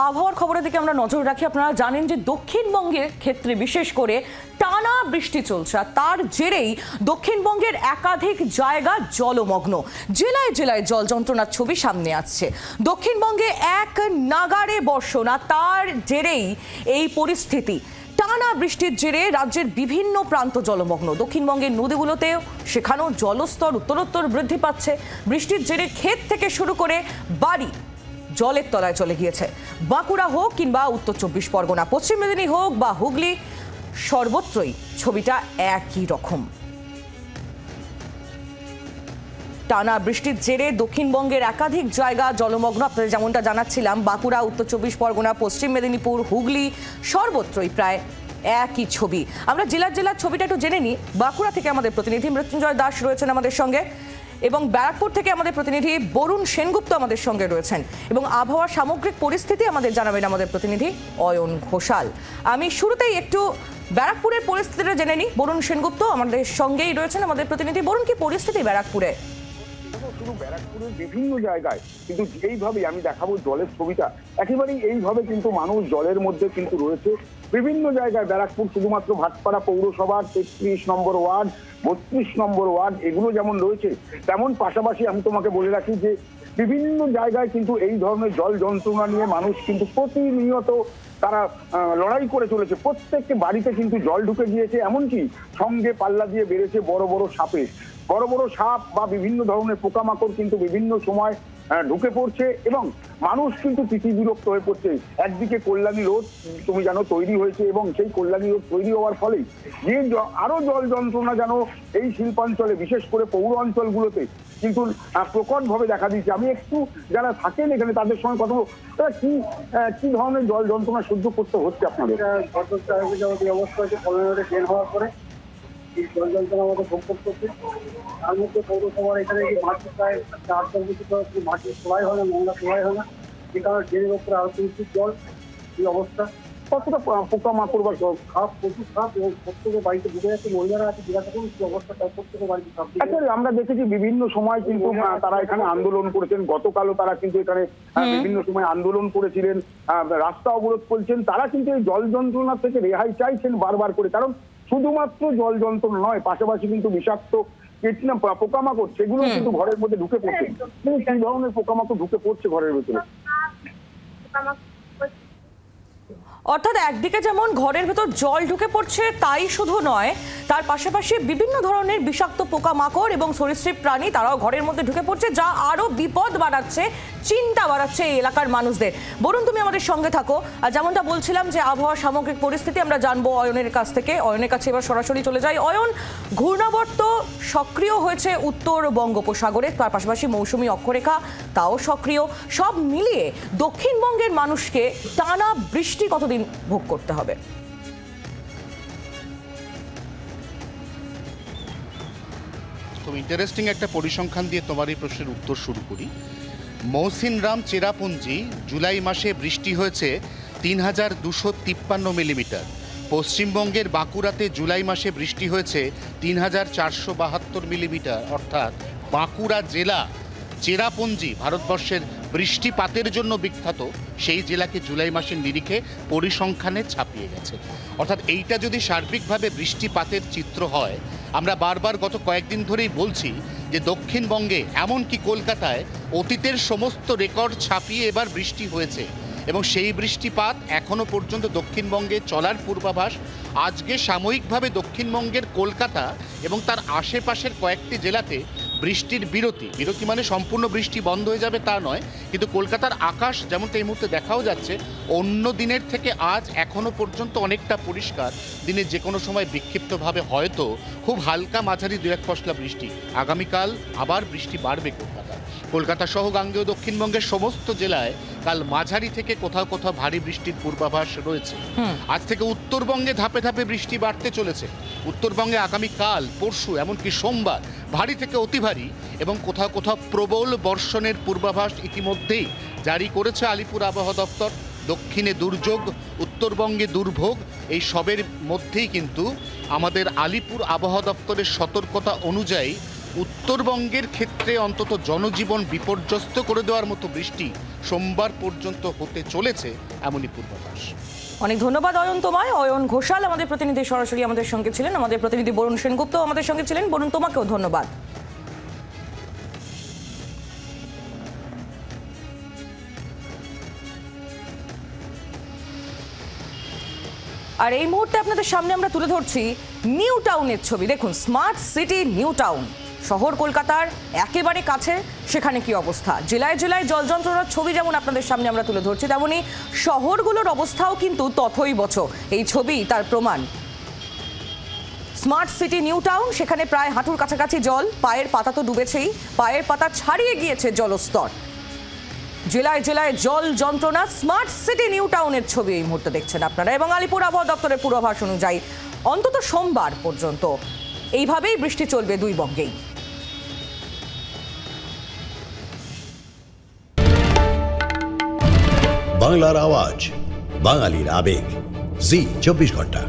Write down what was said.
আবহাওয়ার খবরের দিকে আমরা নজর রাখি। আপনারা জানেন যে দক্ষিণবঙ্গের ক্ষেত্রে বিশেষ করে টানা বৃষ্টি চলছে, তার জেরেই দক্ষিণবঙ্গের একাধিক জায়গা জলমগ্ন। জেলায় জেলায় জল যন্ত্রণার ছবি সামনে আসছে। দক্ষিণবঙ্গে এক নাগাড়ে বর্ষণ, তার জেরেই এই পরিস্থিতি। টানা বৃষ্টির জেরে রাজ্যের বিভিন্ন প্রান্ত জলমগ্ন। দক্ষিণবঙ্গের নদীগুলোতেও সেখানেও জলস্তর উত্তরোত্তর বৃদ্ধি পাচ্ছে। বৃষ্টির জেরে ক্ষেত থেকে শুরু করে বাড়ি জলের তলায় চলে গিয়েছে। বাঁকুড়া হোক কিংবা উত্তর 24 পরগনা, পশ্চিম মেদিনী হোক বা হুগলি, সর্বত্রই ছবিটা একই রকম। টানা বৃষ্টির জেরে দক্ষিণবঙ্গের একাধিক জায়গা জলমগ্ন। আপনাদের যেমনটা জানাচ্ছিলাম, বাঁকুড়া, উত্তর 24 পরগনা, পশ্চিম মেদিনীপুর, হুগলি, সর্বত্রই প্রায় একই ছবি। আমরা জেলার ছবিটা একটু জেনে নিই। বাঁকুড়া থেকে আমাদের প্রতিনিধি মৃত্যুঞ্জয় দাস রয়েছেন আমাদের সঙ্গে, এবং ব্যারাকপুর থেকে আমাদের প্রতিনিধি বরুণ সেনগুপ্ত আমাদের সঙ্গে রয়েছেন, এবং আবহাওয়ার সামগ্রিক পরিস্থিতি আমাদের জানাবেন আমাদের প্রতিনিধি অয়ন ঘোষাল। আমি শুরুতেই একটু ব্যারাকপুরের পরিস্থিতিটা জেনে নিই। বরুণ সেনগুপ্ত আমাদের সঙ্গেই রয়েছেন আমাদের প্রতিনিধি। বরুণ, কি পরিস্থিতি ব্যারাকপুরে? শুধু ব্যারাকপুরের বিভিন্ন জায়গায় কিন্তু যেইভাবে আমি দেখাবো জলের ছবিটা, একেবারেই এইভাবে কিন্তু মানুষ জলের মধ্যে কিন্তু রয়েছে। বিভিন্ন জায়গায় ব্যারাকপুর শুধুমাত্র ভাটপাড়া পৌরসভার 33 নম্বর ওয়ার্ড, 32 নম্বর ওয়ার্ড, এগুলো যেমন রয়েছে, তেমন পাশাপাশি আমি তোমাকে বলে রাখি যে বিভিন্ন জায়গায় কিন্তু এই ধরনের জল যন্ত্রণা নিয়ে মানুষ কিন্তু প্রতিনিয়ত তারা লড়াই করে চলেছে। প্রত্যেকটি বাড়িতে কিন্তু জল ঢুকে গিয়েছে, এমনকি সঙ্গে পাল্লা দিয়ে বেড়েছে বড় বড় সাপ বা বিভিন্ন ধরনের পোকামাকড় কিন্তু বিভিন্ন সময় ঢুকে পড়ছে, এবং মানুষ কিন্তু বিরক্ত হয়ে পড়ছে। একদিকে কল্যাণী রোড তুমি জানো তৈরি হয়েছে, এবং সেই কল্যাণী রোড তৈরি হওয়ার ফলেই যে আরো জল যন্ত্রণা যেন এই শিল্পাঞ্চলে, বিশেষ করে পৌর অঞ্চলগুলোতে কিন্তু প্রকটভাবে দেখা দিচ্ছে। আমি একটু যারা থাকেন এখানে তাদের সঙ্গে কথা বলবো, কি ধরনের জল যন্ত্রণা সহ্য করতে হচ্ছে আপনাদের? অবস্থা হচ্ছে কল্যাণী রোডে ড্রেন হওয়ার পরে জল যন্ত্রণা আমাদের ভোগ করতে হচ্ছে। তার মধ্যে পৌরসভার এখানে মাটি প্রায় 4-5 বছর মাটি তোলাই হয় না, নোংরা তোলাই হয় না, যে কারণে ড্রেনের উপরে আরো প্রচুর জল। এই অবস্থা কতটা পোকামাকড় বা খাপ, প্রচুর খাপ, এবং প্রত্যেকের বাড়িতে ঢুকে যাচ্ছে। মহিলারা আছে, জিজ্ঞাসা করুন কি অবস্থা, তার প্রত্যেকের বাড়িতে খাপ। আমরা দেখেছি বিভিন্ন সময় কিন্তু তারা এখানে আন্দোলন করেছেন। গতকালও তারা কিন্তু এখানে বিভিন্ন সময় আন্দোলন করেছিলেন, রাস্তা অবরোধ করছেন। তারা কিন্তু এই জল যন্ত্রণা থেকে রেহাই চাইছেন বারবার করে, কারণ শুধুমাত্র জল যন্ত্রণা নয়, পাশাপাশি কিন্তু বিষাক্ত পোকামাকড় সেগুলো কিন্তু ঘরের মধ্যে ঢুকে পড়ছে। সেই ধরনের পোকামাকড় ঢুকে পড়ছে ঘরের ভেতরে। অর্থাৎ একদিকে যেমন ঘরের ভেতর জল ঢুকে পড়ছে, তাই শুধু নয়, তার পাশাপাশি বিভিন্ন ধরনের বিষাক্ত পোকামাকড় এবং সরীসৃপ প্রাণী তারাও ঘরের মধ্যে ঢুকে পড়ছে, যা আরো বিপদ বাড়াচ্ছে, চিন্তা বাড়াচ্ছে এই এলাকার মানুষদের। বরুণ, তুমি আমাদের সঙ্গে থাকো। আর যেমনটা বলছিলাম যে আবহাওয়ার সামগ্রিক পরিস্থিতি আমরা জানবো অয়নের কাছ থেকে। অয়নের কাছে এবার সরাসরি চলে যাই। অয়ন, ঘূর্ণাবর্ত সক্রিয় হয়েছে উত্তর বঙ্গোপসাগরে, তার পাশাপাশি মৌসুমী অক্ষরেখা তাও সক্রিয়। সব মিলিয়ে দক্ষিণবঙ্গের মানুষকে টানা বৃষ্টি কতদিন ভোগ করতে হবে? খুব ইন্টারেস্টিং একটা পরিসংখ্যান দিয়ে তোমার এই প্রশ্নের উত্তর শুরু করি। মৌসিনরাম চেরাপুঞ্জি জুলাই মাসে বৃষ্টি হয়েছে 3253 মিলিমিটার। পশ্চিমবঙ্গের বাঁকুড়াতে জুলাই মাসে বৃষ্টি হয়েছে 3472 মিলিমিটার। অর্থাৎ বাঁকুড়া জেলা, চেরাপুঞ্জি ভারতবর্ষের বৃষ্টিপাতের জন্য বিখ্যাত, সেই জেলাকে জুলাই মাসের নিরিখে পরিসংখ্যানে ছাপিয়ে গেছে। অর্থাৎ এইটা যদি সার্বিকভাবে বৃষ্টিপাতের চিত্র হয়, আমরা বারবার গত কয়েকদিন ধরেই বলছি যে দক্ষিণবঙ্গে এমনকি কলকাতায় অতীতের সমস্ত রেকর্ড ছাপিয়ে এবার বৃষ্টি হয়েছে, এবং সেই বৃষ্টিপাত এখনও পর্যন্ত দক্ষিণবঙ্গে চলার পূর্বাভাস। আজকে সাময়িকভাবে দক্ষিণবঙ্গের কলকাতা এবং তার আশেপাশের কয়েকটি জেলাতে বৃষ্টির বিরতি মানে সম্পূর্ণ বৃষ্টি বন্ধ হয়ে যাবে তা নয়, কিন্তু কলকাতার আকাশ যেমনটা এই মুহূর্তে দেখাও যাচ্ছে, অন্য দিনের থেকে আজ এখনও পর্যন্ত অনেকটা পরিষ্কার। দিনে যে কোনো সময় বিক্ষিপ্তভাবে হয়তো খুব হালকা মাঝারি 2-1 পশলা বৃষ্টি। আগামীকাল আবার বৃষ্টি বাড়বে কলকাতা সহ গাঙ্গেয় দক্ষিণবঙ্গের সমস্ত জেলায় কাল মাঝারি থেকে কোথাও কোথাও ভারী বৃষ্টির পূর্বাভাস রয়েছে। আজ থেকে উত্তরবঙ্গে ধাপে ধাপে বৃষ্টি বাড়তে চলেছে। উত্তরবঙ্গে আগামীকাল, পরশু, এমনকি সোমবার ভারী থেকে অতি ভারী এবং কোথাও কোথাও প্রবল বর্ষণের পূর্বাভাস ইতিমধ্যেই জারি করেছে আলিপুর আবহাওয়া দপ্তর। দক্ষিণে দুর্যোগ, উত্তরবঙ্গে দুর্ভোগ, এই সবের মধ্যেই কিন্তু আমাদের আলিপুর আবহাওয়া দপ্তরের সতর্কতা অনুযায়ী উত্তরবঙ্গের ক্ষেত্রে অন্তত জনজীবন বিপর্যস্ত করে দেওয়ার মতো বৃষ্টি সোমবার পর্যন্ত হতে চলেছে এমনই পূর্বাভাস। অনেক ধন্যবাদ অয়ন তোমায়। অয়ন ঘোষাল আমাদের প্রতিনিধি সরাসরি আমাদের সঙ্গে ছিলেন। আমাদের প্রতিনিধি বরুণ সেনগুপ্ত আমাদের সঙ্গে ছিলেন। বরুণ, তোমাকেও ধন্যবাদ। আর এই মুহূর্তে আপনাদের সামনে আমরা তুলে ধরছি নিউ টাউনের ছবি। দেখুন, স্মার্ট সিটি নিউ টাউন, শহর কলকাতার একেবারে কাছে। সেখানে কি অবস্থা? জেলায় জেলায় জল যন্ত্রণার ছবি যেমন আপনাদের সামনে আমরা তুলে ধরছি, তেমনি শহরগুলোর অবস্থাও কিন্তু তথৈবচ। এই ছবি তার প্রমাণ। স্মার্ট সিটি নিউ টাউন, সেখানে প্রায় হাঁটুর কাছাকাছি জল, পায়ের পাতা তো ডুবেছেই, পায়ের পাতা ছাড়িয়ে গিয়েছে জলস্তর। জেলায় জেলায় জল যন্ত্রণা। স্মার্ট সিটি নিউ টাউনের ছবি এই মুহূর্তে দেখছেন আপনারা। এবং আলিপুর আবহাওয়া দপ্তরের পূর্বাভাস অনুযায়ী অন্তত সোমবার পর্যন্ত এইভাবেই বৃষ্টি চলবে দুই বঙ্গেই। বাংলার আওয়াজ, বাঙালির আবেগ, জি 24 ঘন্টা।